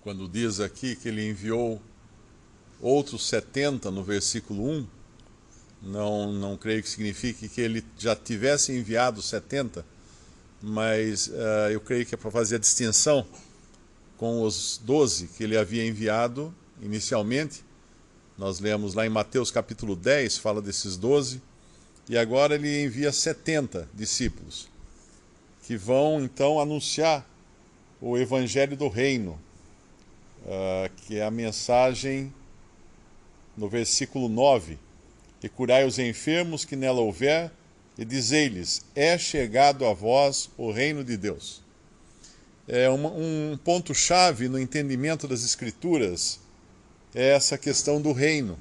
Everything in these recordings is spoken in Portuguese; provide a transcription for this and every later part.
quando diz aqui que ele enviou outros 70 no versículo 1, não creio que signifique que ele já tivesse enviado 70, mas eu creio que é para fazer a distinção com os 12 que ele havia enviado inicialmente. Nós lemos lá em Mateus capítulo 10, fala desses 12, e agora ele envia 70 discípulos, que vão então anunciar o Evangelho do Reino, que é a mensagem no versículo 9, e curai os enfermos que nela houver, e dizei-lhes, é chegado a vós o reino de Deus. É um ponto-chave no entendimento das Escrituras, é essa questão do reino,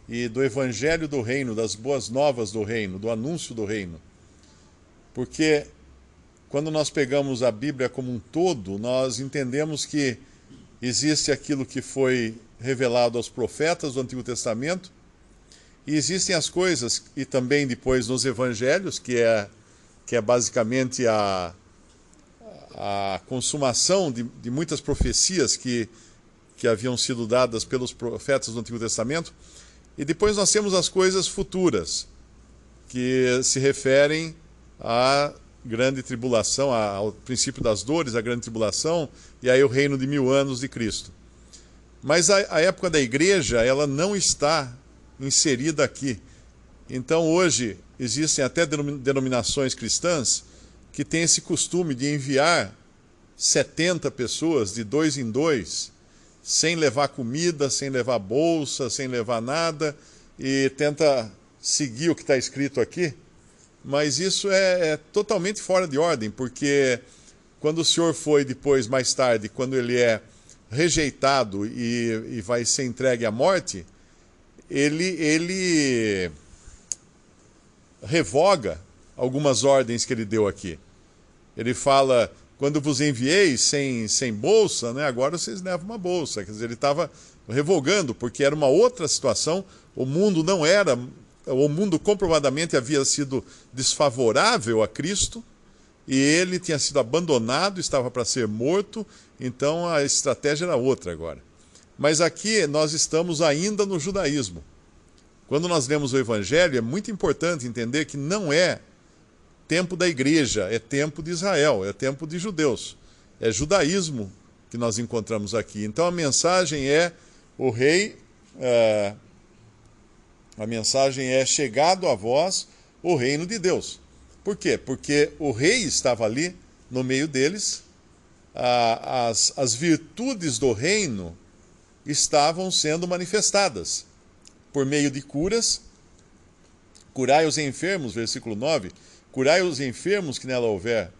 e do Evangelho do reino, das boas novas do reino, do anúncio do reino. Porque quando nós pegamos a Bíblia como um todo, nós entendemos que existe aquilo que foi revelado aos profetas do Antigo Testamento, e existem as coisas, e também depois nos Evangelhos, que é basicamente a consumação de muitas profecias que haviam sido dadas pelos profetas do Antigo Testamento, e depois nós temos as coisas futuras, que se referem à grande tribulação, ao princípio das dores, à grande tribulação, e aí o reino de 1000 anos de Cristo. Mas a época da igreja, ela não está inserida aqui. Então hoje existem até denominações cristãs que têm esse costume de enviar 70 pessoas de 2 em 2, sem levar comida, sem levar bolsa, sem levar nada, e tenta seguir o que está escrito aqui. Mas isso é totalmente fora de ordem, porque quando o Senhor foi depois, mais tarde, quando ele é rejeitado e vai ser entregue à morte, ele revoga algumas ordens que ele deu aqui. Ele fala, quando vos enviei sem bolsa, né, agora vocês levam uma bolsa. Quer dizer, ele estava revogando, porque era uma outra situação, o mundo não era... O mundo comprovadamente havia sido desfavorável a Cristo, e ele tinha sido abandonado, estava para ser morto, então a estratégia era outra agora. Mas aqui nós estamos ainda no judaísmo. Quando nós lemos o Evangelho, é muito importante entender que não é tempo da igreja, é tempo de Israel, é tempo de judeus. É judaísmo que nós encontramos aqui. Então a mensagem é o rei... A mensagem é chegado a vós o reino de Deus. Por quê? Porque o rei estava ali no meio deles, as virtudes do reino estavam sendo manifestadas por meio de curas. Curai os enfermos, versículo 9, curai os enfermos que nela houver,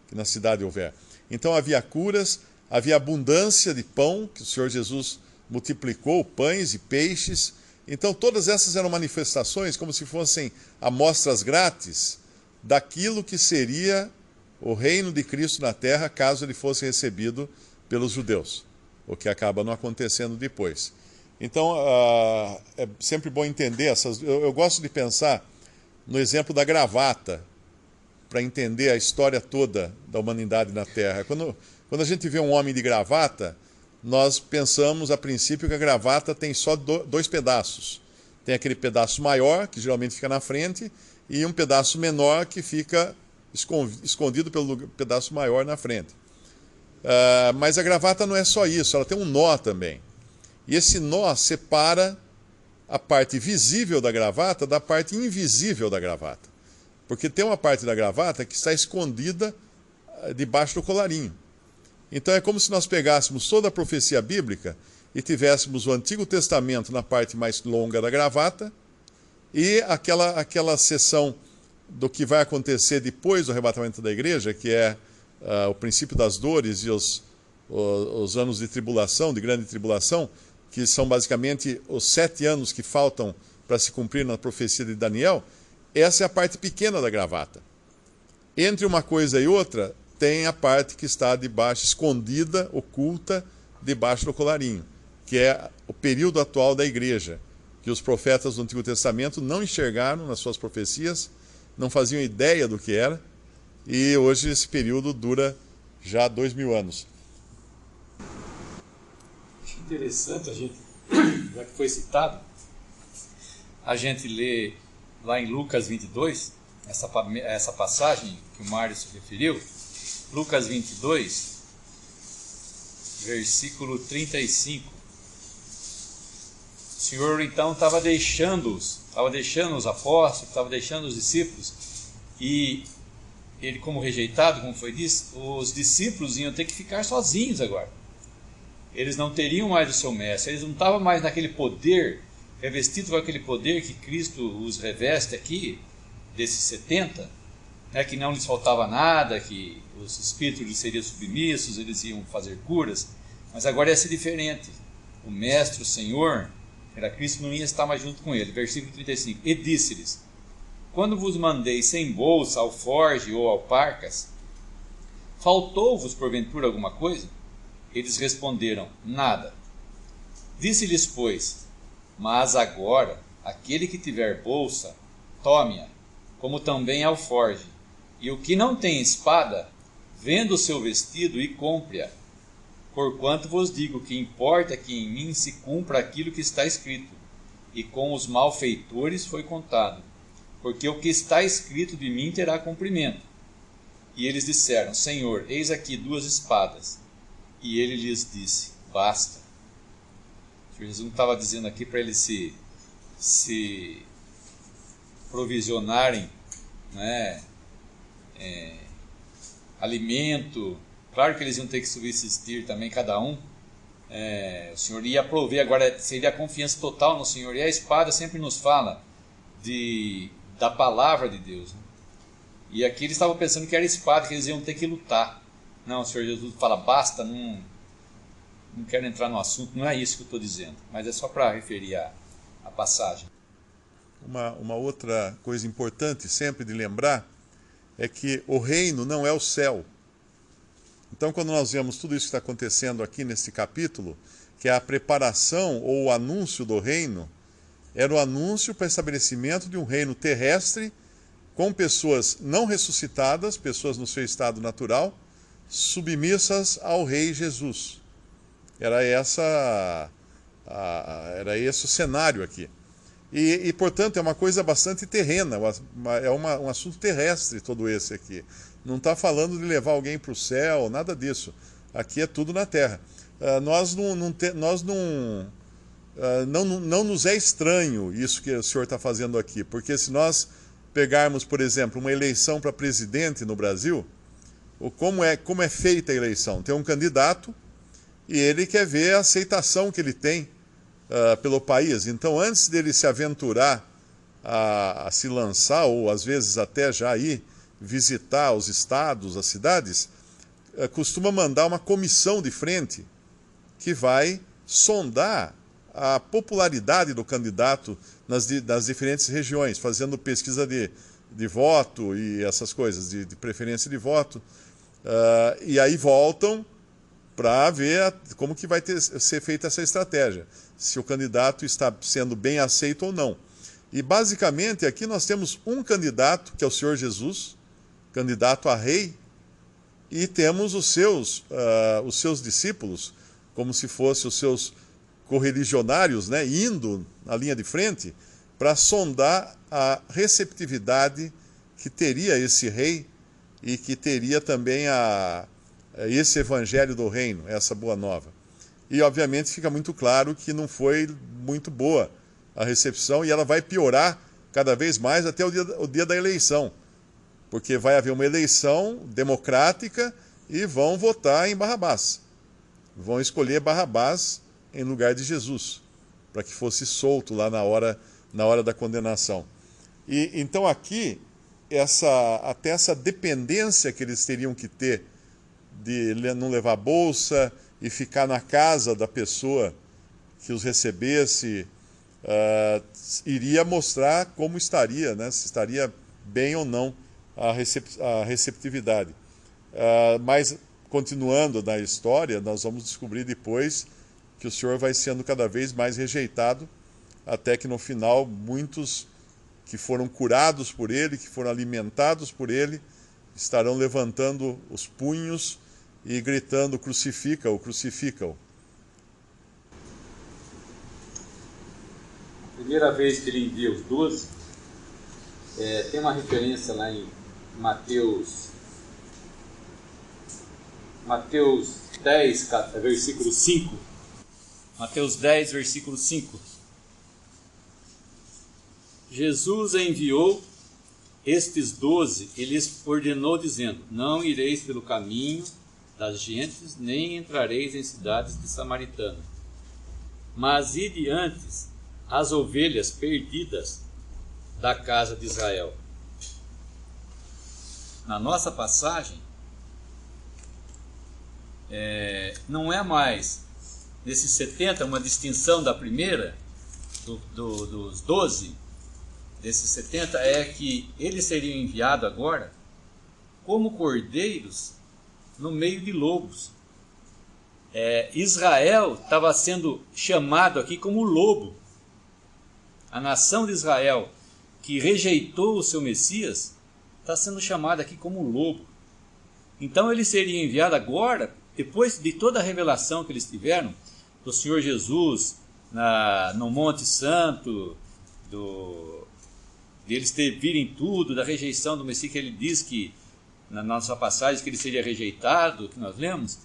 que na cidade houver. Então havia curas, havia abundância de pão, que o Senhor Jesus multiplicou, pães e peixes. Então todas essas eram manifestações como se fossem amostras grátis daquilo que seria o reino de Cristo na terra, caso ele fosse recebido pelos judeus, o que acaba não acontecendo depois. Então é sempre bom entender essas... Eu gosto de pensar no exemplo da gravata, para entender a história toda da humanidade na terra. Quando a gente vê um homem de gravata, nós pensamos a princípio que a gravata tem só 2 pedaços. Tem aquele pedaço maior, que geralmente fica na frente, e um pedaço menor que fica escondido pelo pedaço maior na frente. Mas a gravata não é só isso, ela tem um nó também. E esse nó separa a parte visível da gravata da parte invisível da gravata. Porque tem uma parte da gravata que está escondida debaixo do colarinho. Então é como se nós pegássemos toda a profecia bíblica e tivéssemos o Antigo Testamento na parte mais longa da gravata e aquela seção do que vai acontecer depois do arrebatamento da igreja, que é o princípio das dores e os anos de tribulação, de grande tribulação, que são basicamente os 7 anos que faltam para se cumprir na profecia de Daniel. Essa é a parte pequena da gravata. Entre uma coisa e outra, tem a parte que está debaixo, escondida, oculta, debaixo do colarinho, que é o período atual da igreja, que os profetas do Antigo Testamento não enxergaram nas suas profecias, não faziam ideia do que era, e hoje esse período dura já 2000 anos. interessante a gente, já que foi citado, a gente lê lá em Lucas 22, essa passagem que o Mário se referiu, Lucas 22, versículo 35. O Senhor então estava deixando os apóstolos, estava deixando os discípulos, e ele, como rejeitado, como foi dito, os discípulos iam ter que ficar sozinhos agora. Eles não teriam mais o seu mestre, eles não estavam mais naquele poder, revestidos com aquele poder que Cristo os reveste aqui, desses 70, que não lhes faltava nada, que os espíritos lhes seriam submissos, eles iam fazer curas, mas agora ia ser diferente. O mestre, o Senhor, era Cristo, não ia estar mais junto com ele. Versículo 35, e disse-lhes: quando vos mandei sem bolsa, alforge ou alparcas, faltou-vos porventura alguma coisa? Eles responderam: nada. Disse-lhes, pois: mas agora, aquele que tiver bolsa, tome-a, como também alforge, e o que não tem espada, venda o seu vestido e compre-a. Porquanto vos digo que importa que em mim se cumpra aquilo que está escrito, e com os malfeitores foi contado, porque o que está escrito de mim terá cumprimento. E eles disseram: Senhor, eis aqui 2 espadas. E ele lhes disse: basta. Jesus não estava dizendo aqui para eles se provisionarem, né, alimento. Claro que eles iam ter que subsistir também, cada um. O Senhor ia prover, agora seria a confiança total no Senhor. E a espada sempre nos fala da palavra de Deus, né? E aqui eles estavam pensando que era espada, que eles iam ter que lutar. Não, o Senhor Jesus fala: basta, não quero entrar no assunto, não é isso que eu estou dizendo, mas é só para referir a passagem. Uma outra coisa importante sempre de lembrar é que o reino não é o céu. Então, quando nós vemos tudo isso que está acontecendo aqui nesse capítulo, que é a preparação ou o anúncio do reino, era o anúncio para o estabelecimento de um reino terrestre com pessoas não ressuscitadas, pessoas no seu estado natural, submissas ao Rei Jesus. Era esse o cenário aqui. E, portanto, é uma coisa bastante terrena, é um assunto terrestre todo esse aqui. Não está falando de levar alguém para o céu, nada disso. Aqui é tudo na terra. Não nos é estranho isso que o senhor está fazendo aqui, porque se nós pegarmos, por exemplo, uma eleição para presidente no Brasil, como é feita a eleição? Tem um candidato e ele quer ver a aceitação que ele tem pelo país. Então, antes dele se aventurar a se lançar, ou às vezes até já ir visitar os estados, as cidades, costuma mandar uma comissão de frente que vai sondar a popularidade do candidato nas diferentes regiões, fazendo pesquisa de voto e essas coisas, de preferência de voto. E aí voltam para ver como que vai ser feita essa estratégia, se o candidato está sendo bem aceito ou não. E basicamente aqui nós temos um candidato, que é o Senhor Jesus, candidato a rei, e temos os seus discípulos, como se fossem os seus correligionários, né, indo na linha de frente para sondar a receptividade que teria esse rei e que teria também esse evangelho do reino, essa boa nova. E obviamente fica muito claro que não foi muito boa a recepção, e ela vai piorar cada vez mais até o dia da eleição, porque vai haver uma eleição democrática e vão votar em Barrabás. Vão escolher Barrabás em lugar de Jesus, para que fosse solto lá na hora da condenação. E então aqui, até essa dependência que eles teriam que ter de não levar bolsa e ficar na casa da pessoa que os recebesse, iria mostrar como estaria, né, se estaria bem ou não a receptividade. Mas, continuando na história, nós vamos descobrir depois que o Senhor vai sendo cada vez mais rejeitado, até que no final muitos que foram curados por ele, que foram alimentados por ele, estarão levantando os punhos e gritando: crucifica-o, crucifica-o. primeira vez que ele envia os 12, tem uma referência lá em Mateus 10, versículo 5. Mateus 10, versículo 5. Jesus enviou estes 12 e lhes ordenou, dizendo: não ireis pelo caminho das gentes, nem entrareis em cidades de samaritanos, mas ide antes as ovelhas perdidas da casa de Israel. Na nossa passagem, não é mais desses 70 uma distinção da primeira, dos 12, desses 70, é que eles seriam enviados agora como cordeiros no meio de lobos. Israel estava sendo chamado aqui como lobo. A nação de Israel, que rejeitou o seu Messias, está sendo chamada aqui como lobo. Então eles seriam enviados agora, depois de toda a revelação que eles tiveram do Senhor Jesus no Monte Santo, de eles virem tudo, da rejeição do Messias, que ele diz que, na nossa passagem, que ele seria rejeitado, que nós lemos.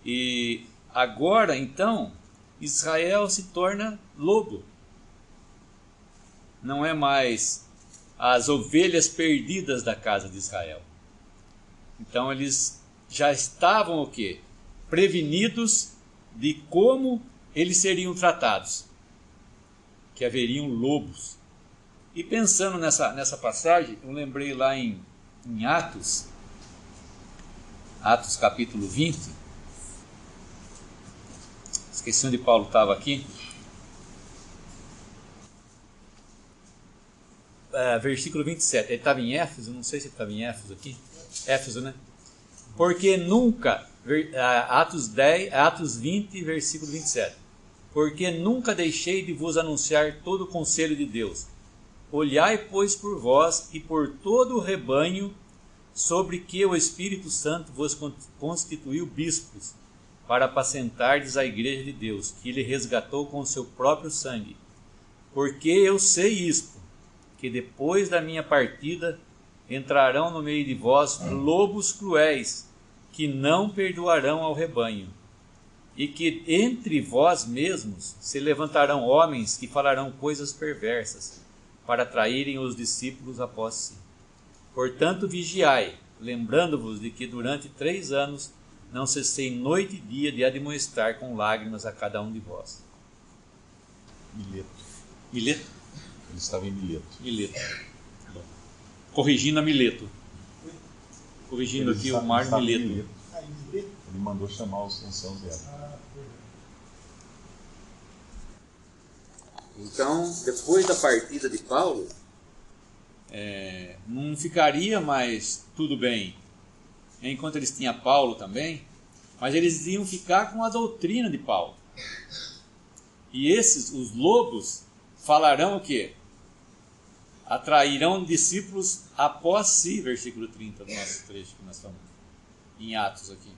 E agora, então, Israel se torna lobo. Não é mais as ovelhas perdidas da casa de Israel. Então eles já estavam o quê? Prevenidos de como eles seriam tratados, que haveriam lobos. E pensando nessa passagem, eu lembrei lá em Atos capítulo 20, esqueci onde Paulo estava aqui, versículo 27, ele estava em Éfeso, não sei se ele estava em Éfeso aqui, Éfeso, né? Porque nunca, Atos 20, versículo 27, porque nunca deixei de vos anunciar todo o conselho de Deus. Olhai, pois, por vós e por todo o rebanho sobre que o Espírito Santo vos constituiu bispos, para apacentardes a igreja de Deus, que ele resgatou com o seu próprio sangue. Porque eu sei isto, que depois da minha partida entrarão no meio de vós lobos cruéis, que não perdoarão ao rebanho, e que entre vós mesmos se levantarão homens que falarão coisas perversas, para atraírem os discípulos após si. Portanto, vigiai, lembrando-vos de que durante 3 anos não cessei noite e dia de admoestar com lágrimas a cada um de vós. Mileto? Ele estava em Mileto. Bom. Corrigindo a Mileto. Corrigindo aqui o Mar Mileto. Ele mandou chamar os anciãos dela. Então, depois da partida de Paulo, não ficaria mais tudo bem, enquanto eles tinham Paulo também, mas eles iam ficar com a doutrina de Paulo. E os lobos, falarão o quê? Atrairão discípulos após si, versículo 30 do nosso trecho que nós estamos em Atos aqui.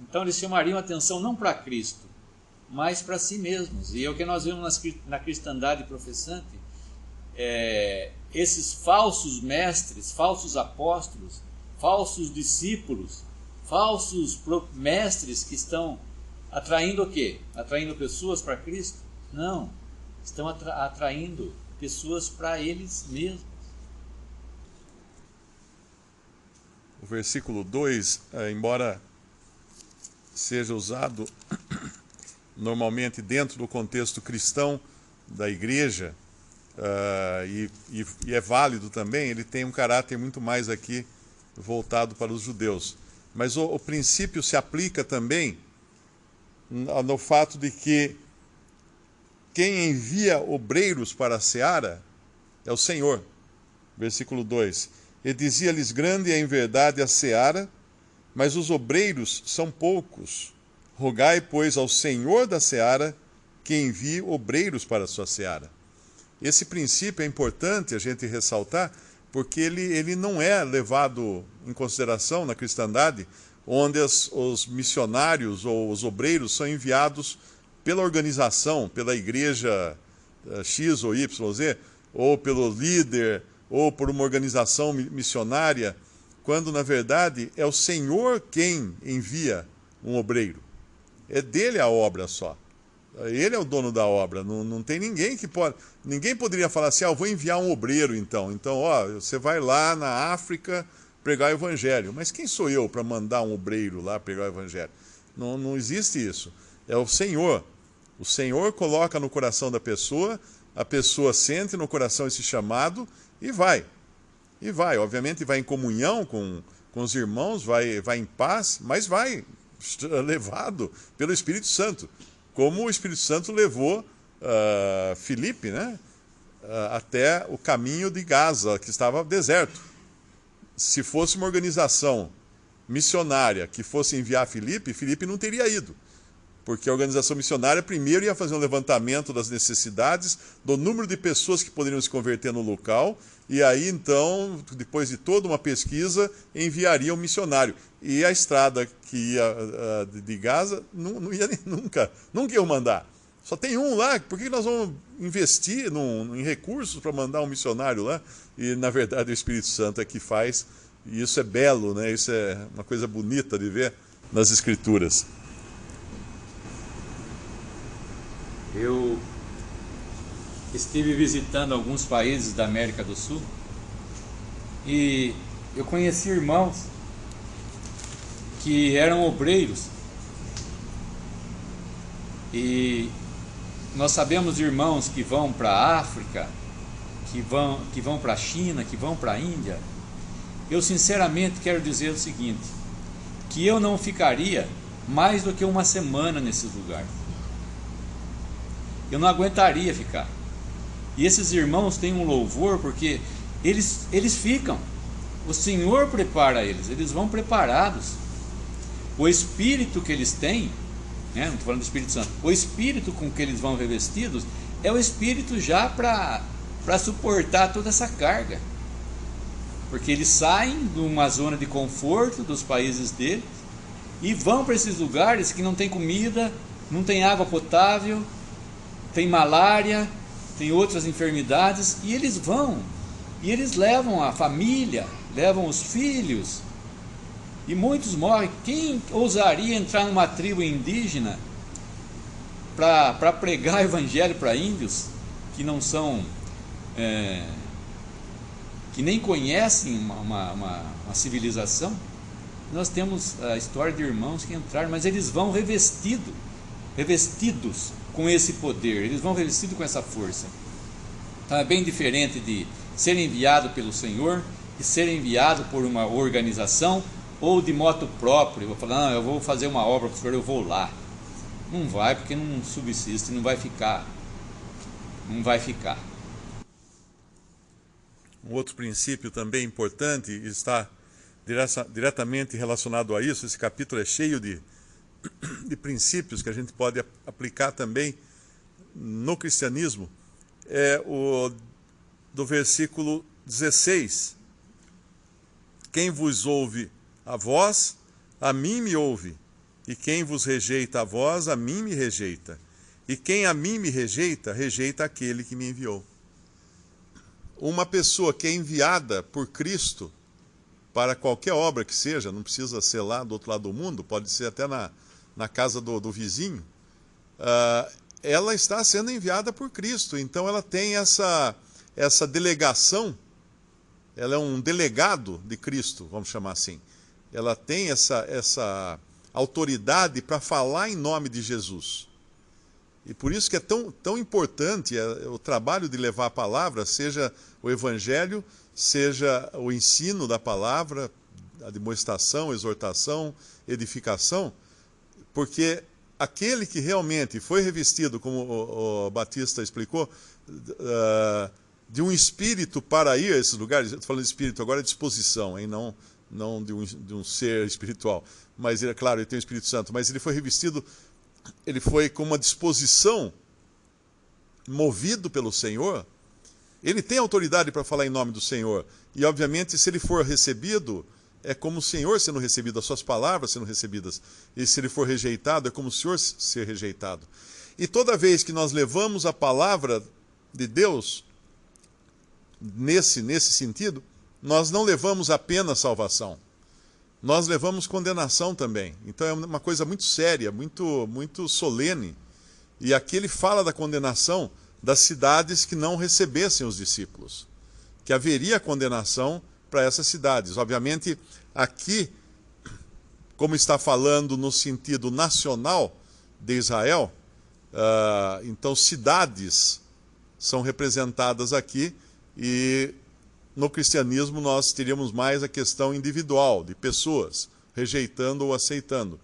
Então eles chamariam a atenção não para Cristo, mas para si mesmos. E é o que nós vemos na cristandade professante, esses falsos mestres, falsos apóstolos, falsos discípulos, falsos mestres que estão atraindo o quê? Atraindo pessoas para Cristo? Não, estão atraindo pessoas para eles mesmos. O versículo 2, embora seja usado normalmente dentro do contexto cristão da igreja, e é válido também, ele tem um caráter muito mais aqui voltado para os judeus. Mas o princípio se aplica também no fato de que quem envia obreiros para a seara é o Senhor. Versículo 2. E dizia-lhes: grande é em verdade a seara, mas os obreiros são poucos. Rogai, pois, ao Senhor da seara que envie obreiros para a sua seara. Esse princípio é importante a gente ressaltar, porque ele não é levado em consideração na cristandade, onde os missionários ou os obreiros são enviados pela organização, pela igreja X ou Y, Z, ou pelo líder, ou por uma organização missionária, quando na verdade é o Senhor quem envia um obreiro. É dele a obra só. Ele é o dono da obra. Não tem ninguém que pode. Ninguém poderia falar assim: eu vou enviar um obreiro então. Então, você vai lá na África pregar o evangelho. Mas quem sou eu para mandar um obreiro lá pregar o evangelho? Não existe isso. É o Senhor. O Senhor coloca no coração da pessoa, a pessoa sente no coração esse chamado e vai. E vai. Obviamente vai em comunhão com os irmãos, vai em paz, mas vai levado pelo Espírito Santo. Como o Espírito Santo levou Filipe, né, até o caminho de Gaza, que estava deserto. Se fosse uma organização missionária que fosse enviar Filipe, Filipe não teria ido. Porque a organização missionária primeiro ia fazer um levantamento das necessidades, do número de pessoas que poderiam se converter no local, e aí então, depois de toda uma pesquisa, enviaria um missionário. E a estrada que ia de Gaza não ia nunca iam mandar. Só tem um lá, por que nós vamos investir em recursos para mandar um missionário lá? E na verdade o Espírito Santo é que faz, e isso é belo, né? Isso é uma coisa bonita de ver nas Escrituras. Eu estive visitando alguns países da América do Sul e eu conheci irmãos que eram obreiros, e nós sabemos de irmãos que vão para a África, que vão para a China, que vão para a Índia. Eu sinceramente quero dizer o seguinte, que eu não ficaria mais do que uma semana nesses lugares. Eu não aguentaria ficar. E esses irmãos têm um louvor, porque eles ficam. O Senhor prepara eles vão preparados. O Espírito que eles têm, né, não estou falando do Espírito Santo, o Espírito com que eles vão revestidos é o Espírito já para suportar toda essa carga. Porque eles saem de uma zona de conforto dos países deles e vão para esses lugares que não tem comida, não tem água potável, tem malária, tem outras enfermidades, e eles vão, e eles levam a família, levam os filhos, e muitos morrem. Quem ousaria entrar numa tribo indígena para pregar o evangelho para índios que não são, que nem conhecem uma civilização? Nós temos a história de irmãos que entraram, mas eles vão revestidos com esse poder, eles vão revestidos com essa força. Então é bem diferente de ser enviado pelo Senhor e ser enviado por uma organização ou de moto próprio. Eu vou falar, não, eu vou fazer uma obra para o Senhor, eu vou lá. Não vai, porque não subsiste, não vai ficar. Um outro princípio também importante está diretamente relacionado a isso. Esse capítulo é cheio de princípios que a gente pode aplicar também no cristianismo. É o do versículo 16: quem vos ouve a vós, a mim me ouve, e quem vos rejeita a vós, a mim me rejeita, e quem a mim me rejeita, rejeita aquele que me enviou. Uma pessoa que é enviada por Cristo para qualquer obra que seja, não precisa ser lá do outro lado do mundo, pode ser até na casa do vizinho, ela está sendo enviada por Cristo. Então ela tem essa delegação, ela é um delegado de Cristo, vamos chamar assim. Ela tem essa autoridade para falar em nome de Jesus. E por isso que é tão importante o trabalho de levar a palavra, seja o evangelho, seja o ensino da palavra, a demonstração, exortação, edificação, porque aquele que realmente foi revestido, como o Batista explicou, de um espírito para ir a esses lugares, estou falando de espírito agora, disposição, hein? Não de um ser espiritual, mas é claro, ele tem o Espírito Santo, mas ele foi revestido, ele foi com uma disposição, movido pelo Senhor. Ele tem autoridade para falar em nome do Senhor, e obviamente se ele for recebido, é como o Senhor sendo recebido, as suas palavras sendo recebidas, e se ele for rejeitado, é como o Senhor ser rejeitado. E toda vez que nós levamos a palavra de Deus, nesse sentido, nós não levamos apenas salvação, nós levamos condenação também. Então é uma coisa muito séria, muito solene. E aqui ele fala da condenação das cidades que não recebessem os discípulos, que haveria condenação para essas cidades. Obviamente, aqui, como está falando no sentido nacional de Israel, então cidades são representadas aqui, e no cristianismo nós teríamos mais a questão individual, de pessoas, rejeitando ou aceitando,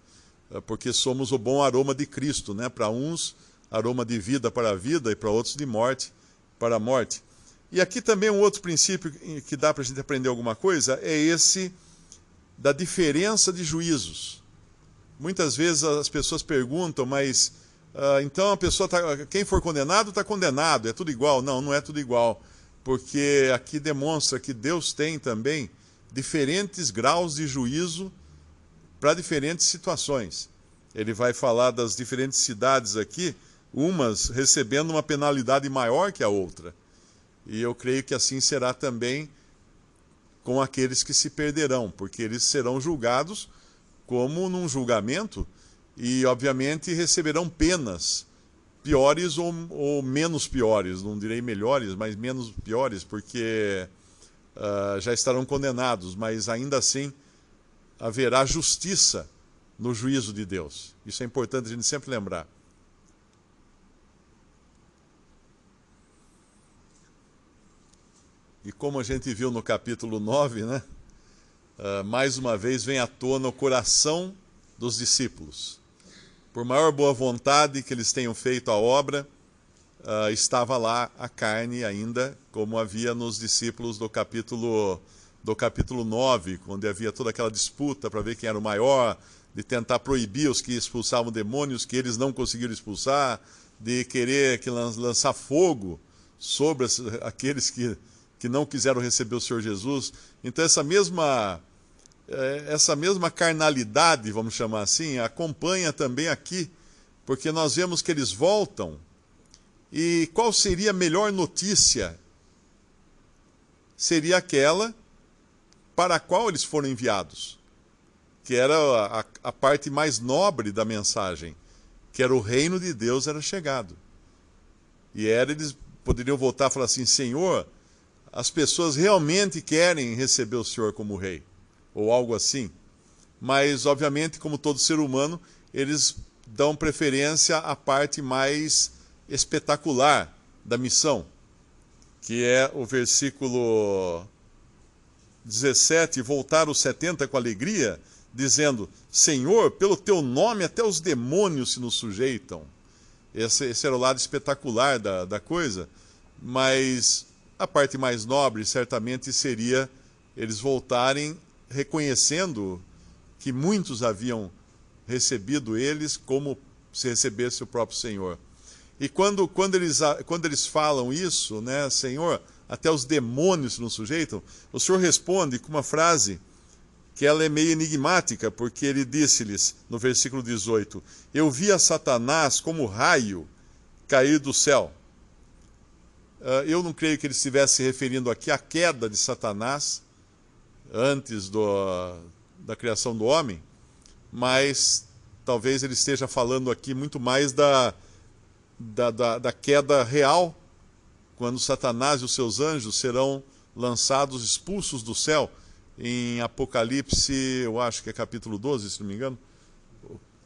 porque somos o bom aroma de Cristo, né? Para uns, aroma de vida para a vida, e para outros de morte para a morte. E aqui também um outro princípio que dá para a gente aprender alguma coisa, é esse da diferença de juízos. Muitas vezes as pessoas perguntam, mas então a pessoa quem for condenado está condenado, é tudo igual. Não, não é tudo igual, porque aqui demonstra que Deus tem também diferentes graus de juízo para diferentes situações. Ele vai falar das diferentes cidades aqui, umas recebendo uma penalidade maior que a outra. E eu creio que assim será também com aqueles que se perderão, porque eles serão julgados como num julgamento, e obviamente receberão penas piores ou menos piores, não direi melhores, mas menos piores, porque já estarão condenados, mas ainda assim haverá justiça no juízo de Deus. Isso é importante a gente sempre lembrar. E como a gente viu no capítulo 9, né, mais uma vez vem à tona o coração dos discípulos. Por maior boa vontade que eles tenham feito a obra, estava lá a carne ainda, como havia nos discípulos do capítulo 9, onde havia toda aquela disputa para ver quem era o maior, de tentar proibir os que expulsavam demônios, que eles não conseguiram expulsar, de querer lançar fogo sobre aqueles que não quiseram receber o Senhor Jesus. Então essa mesma carnalidade, vamos chamar assim, acompanha também aqui, porque nós vemos que eles voltam, e qual seria a melhor notícia? Seria aquela para a qual eles foram enviados, que era a parte mais nobre da mensagem, que era o reino de Deus era chegado. E eles poderiam voltar e falar assim: Senhor, as pessoas realmente querem receber o Senhor como rei, ou algo assim. Mas, obviamente, como todo ser humano, eles dão preferência à parte mais espetacular da missão, que é o versículo 17, voltaram os 70 com alegria, dizendo: Senhor, pelo teu nome até os demônios se nos sujeitam. Esse era o lado espetacular da coisa, mas a parte mais nobre certamente seria eles voltarem reconhecendo que muitos haviam recebido eles como se recebesse o próprio Senhor. E quando eles falam isso, né, Senhor, até os demônios se nos sujeitam, o Senhor responde com uma frase que ela é meio enigmática, porque ele disse-lhes, no versículo 18, eu vi a Satanás como raio cair do céu. Eu não creio que ele estivesse se referindo aqui à queda de Satanás antes da criação do homem, mas talvez ele esteja falando aqui muito mais da queda real, quando Satanás e os seus anjos serão lançados, expulsos do céu, em Apocalipse, eu acho que é capítulo 12, se não me engano,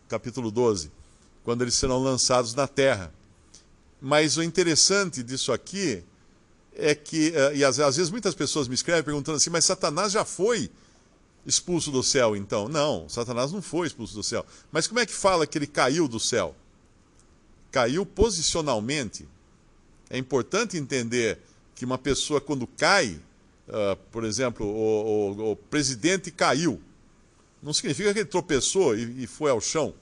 capítulo 12, quando eles serão lançados na terra. Mas o interessante disso aqui é que, e às vezes muitas pessoas me escrevem perguntando assim, mas Satanás já foi expulso do céu então? Não, Satanás não foi expulso do céu. Mas como é que fala que ele caiu do céu? Caiu posicionalmente. É importante entender que uma pessoa quando cai, por exemplo, o presidente caiu, não significa que ele tropeçou e foi ao chão.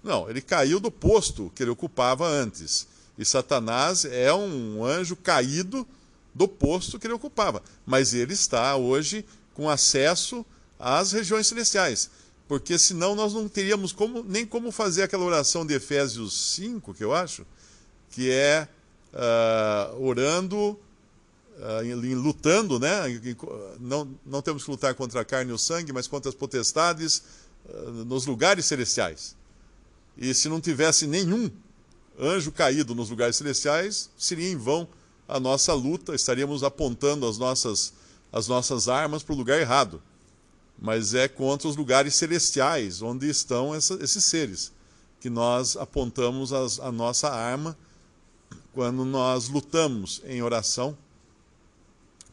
Não, ele caiu do posto que ele ocupava antes. E Satanás é um anjo caído do posto que ele ocupava. Mas ele está hoje com acesso às regiões celestiais. Porque senão nós não teríamos nem como fazer aquela oração de Efésios 5, que eu acho, que é orando, lutando, né? Não temos que lutar contra a carne e o sangue, mas contra as potestades nos lugares celestiais. E se não tivesse nenhum anjo caído nos lugares celestiais, seria em vão a nossa luta, estaríamos apontando as nossas armas para o lugar errado. Mas é contra os lugares celestiais, onde estão esses seres, que nós apontamos a nossa arma quando nós lutamos em oração,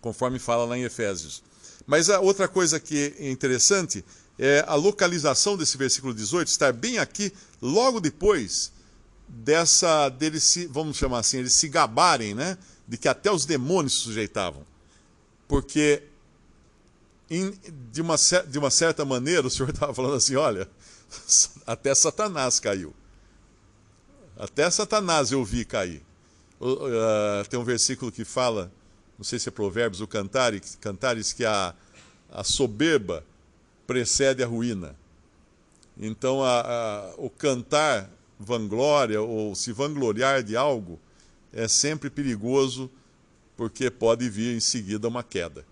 conforme fala lá em Efésios. Mas a outra coisa que é interessante é a localização desse versículo 18, estar bem aqui, logo depois deles vamos chamar assim, eles se gabarem, né, de que até os demônios se sujeitavam. Porque, de uma certa maneira, o Senhor estava falando assim, olha, até Satanás caiu. Até Satanás eu vi cair. Tem um versículo que fala, não sei se é Provérbios ou Cantares, que a soberba precede a ruína. Então, o cantar vanglória ou se vangloriar de algo é sempre perigoso, porque pode vir em seguida uma queda.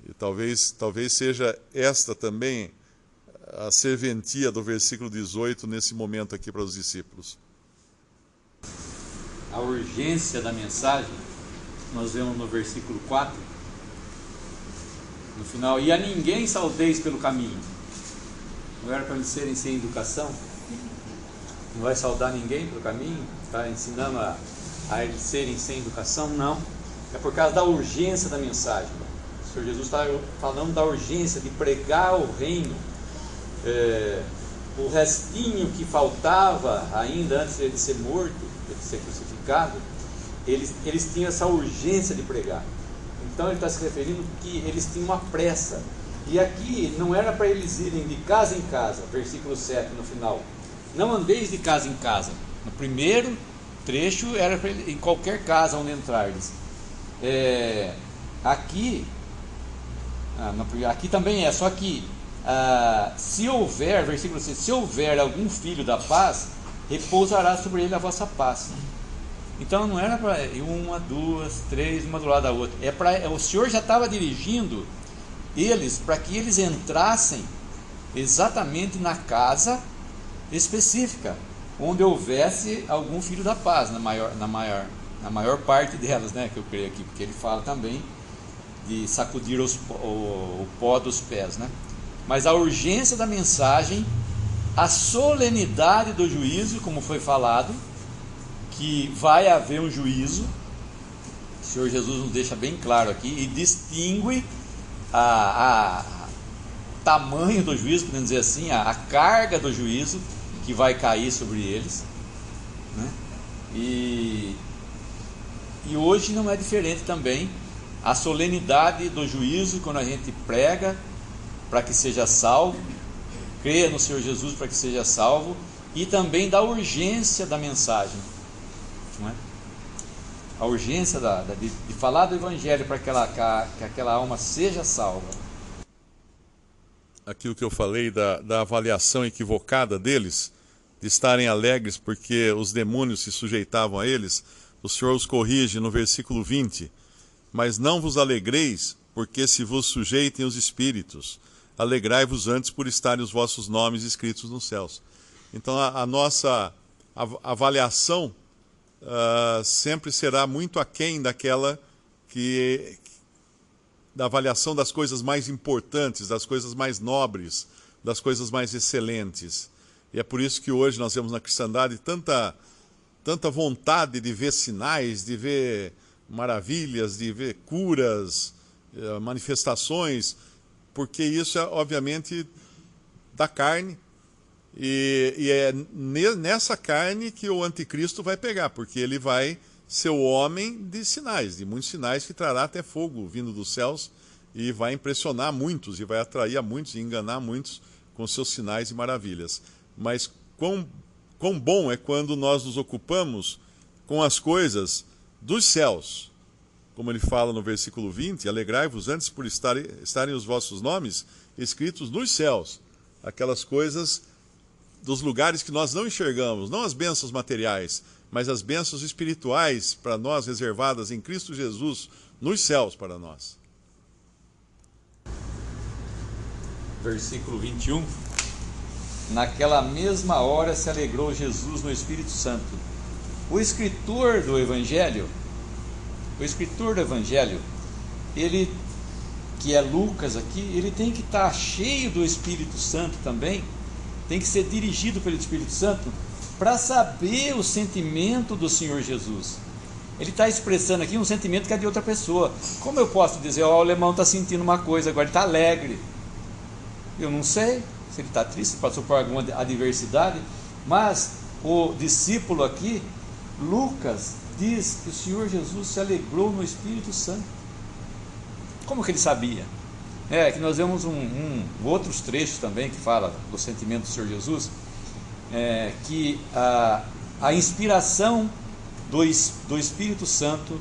E talvez seja esta também a serventia do versículo 18 nesse momento aqui para os discípulos. A urgência da mensagem, nós vemos no versículo 4, no final, e a ninguém saudeis pelo caminho. Não era para eles serem sem educação? Não vai saudar ninguém pelo caminho? Está ensinando a eles serem sem educação? Não. É por causa da urgência da mensagem. O Senhor Jesus está falando da urgência de pregar o reino. O restinho que faltava ainda antes de ele ser morto, de ser crucificado, eles tinham essa urgência de pregar. Então ele está se referindo que eles tinham uma pressa. E aqui não era para eles irem de casa em casa, versículo 7 no final. Não andeis de casa em casa. No primeiro trecho era para ele, em qualquer casa onde entrardes. Aqui também só que se houver, versículo 6, se houver algum filho da paz, repousará sobre ele a vossa paz. Então não era para uma, duas, três, uma do lado da outra. O Senhor já estava dirigindo eles para que eles entrassem exatamente na casa específica, onde houvesse algum filho da paz, na maior parte delas, né, que eu creio aqui, porque ele fala também de sacudir o pó dos pés, né? Mas a urgência da mensagem, a solenidade do juízo, como foi falado, que vai haver um juízo, o Senhor Jesus nos deixa bem claro aqui, e distingue tamanho do juízo, podemos dizer assim, a carga do juízo que vai cair sobre eles, né? E hoje não é diferente também. A solenidade do juízo, quando a gente prega para que seja salvo, creia no Senhor Jesus para que seja salvo, e também da urgência da mensagem, não é? A urgência de falar do Evangelho para que aquela alma seja salva. Aquilo que eu falei da avaliação equivocada deles, de estarem alegres porque os demônios se sujeitavam a eles, o Senhor os corrige no versículo 20. Mas não vos alegreis, porque se vos sujeitem os espíritos, alegrai-vos antes por estarem os vossos nomes escritos nos céus. Então a nossa avaliação sempre será muito aquém daquela da avaliação das coisas mais importantes, das coisas mais nobres, das coisas mais excelentes. E é por isso que hoje nós vemos na cristandade tanta vontade de ver sinais, de ver maravilhas, de ver curas, manifestações, porque isso é obviamente da carne, e é nessa carne que o anticristo vai pegar, porque ele vai ser o homem de sinais, de muitos sinais, que trará até fogo vindo dos céus, e vai impressionar muitos, e vai atrair a muitos, e enganar muitos com seus sinais e maravilhas. Mas quão bom é quando nós nos ocupamos com as coisas dos céus, como ele fala no versículo 20, alegrai-vos antes por estarem os vossos nomes escritos nos céus, aquelas coisas dos lugares que nós não enxergamos, não as bênçãos materiais, mas as bênçãos espirituais para nós reservadas em Cristo Jesus nos céus para nós. Versículo 21. Naquela mesma hora se alegrou Jesus no Espírito Santo. O escritor do Evangelho, ele, que é Lucas aqui, ele tem que estar cheio do Espírito Santo também, tem que ser dirigido pelo Espírito Santo para saber o sentimento do Senhor Jesus. Ele está expressando aqui um sentimento que é de outra pessoa. Como eu posso dizer, o alemão está sentindo uma coisa, agora ele está alegre? Eu não sei se ele está triste, se passou por alguma adversidade, mas o discípulo aqui, Lucas, diz que o Senhor Jesus se alegrou no Espírito Santo. Como que ele sabia? Que nós vemos outros trechos também que fala do sentimento do Senhor Jesus, que a inspiração do Espírito Santo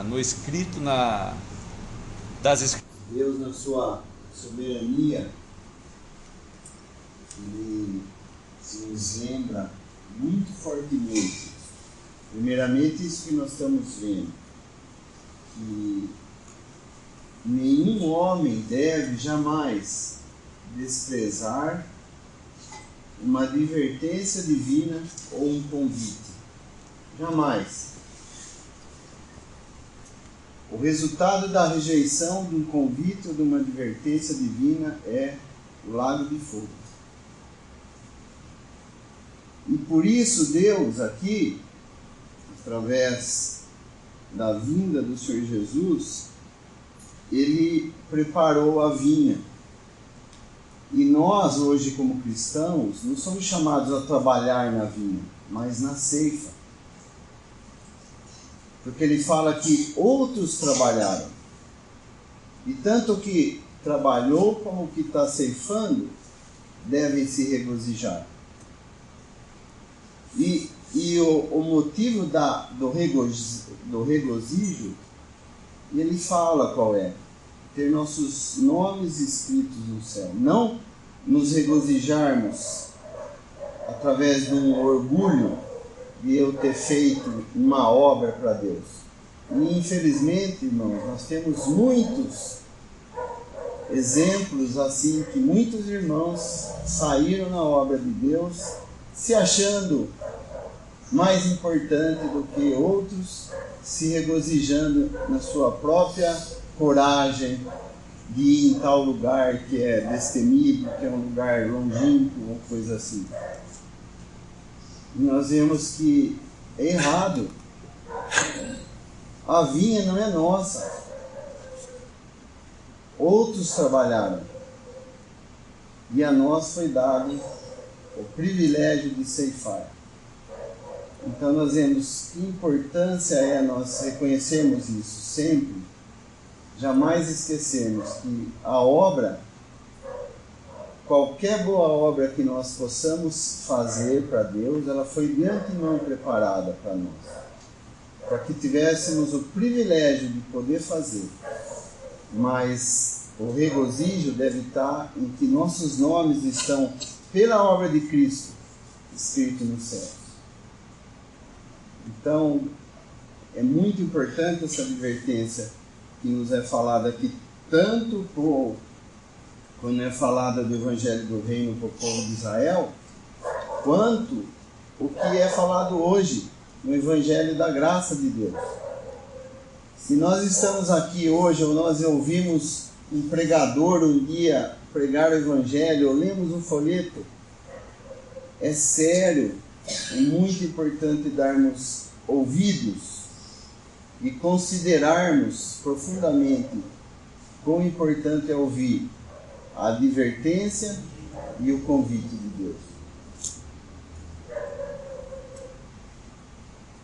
no escrito das Escrituras. Deus, na sua soberania, ele nos lembra muito fortemente, primeiramente isso que nós estamos vendo, que nenhum homem deve jamais desprezar uma advertência divina ou um convite. Jamais. O resultado da rejeição de um convite ou de uma advertência divina é o lago de fogo. E por isso Deus aqui, através da vinda do Senhor Jesus, Ele preparou a vinha. E nós hoje como cristãos não somos chamados a trabalhar na vinha, mas na ceifa. Porque ele fala que outros trabalharam. E tanto o que trabalhou como o que está ceifando devem se regozijar. E o motivo do regozijo, ele fala qual é: ter nossos nomes escritos no céu. Não nos regozijarmos através de um orgulho de eu ter feito uma obra para Deus. E infelizmente, irmãos, nós temos muitos exemplos assim, que muitos irmãos saíram na obra de Deus se achando mais importante do que outros, se regozijando na sua própria coragem de ir em tal lugar que é destemido, que é um lugar longínquo ou coisa assim. E nós vemos que é errado. A vinha não é nossa. Outros trabalharam. E a nós foi dado o privilégio de ceifar. Então nós vemos que importância é nós reconhecermos isso sempre. Jamais esquecermos que a obra, qualquer boa obra que nós possamos fazer para Deus, ela foi de antemão preparada para nós, para que tivéssemos o privilégio de poder fazer. Mas o regozijo deve estar em que nossos nomes estão, pela obra de Cristo, escritos nos céus. Então, é muito importante essa advertência que nos é falada aqui, tanto quando é falada do Evangelho do Reino para o povo de Israel, quanto o que é falado hoje no Evangelho da Graça de Deus. Se nós estamos aqui hoje, ou nós ouvimos um pregador um dia pregar o Evangelho, ou lemos um folheto, é sério, é muito importante darmos ouvidos e considerarmos profundamente quão importante é ouvir a advertência e o convite de Deus.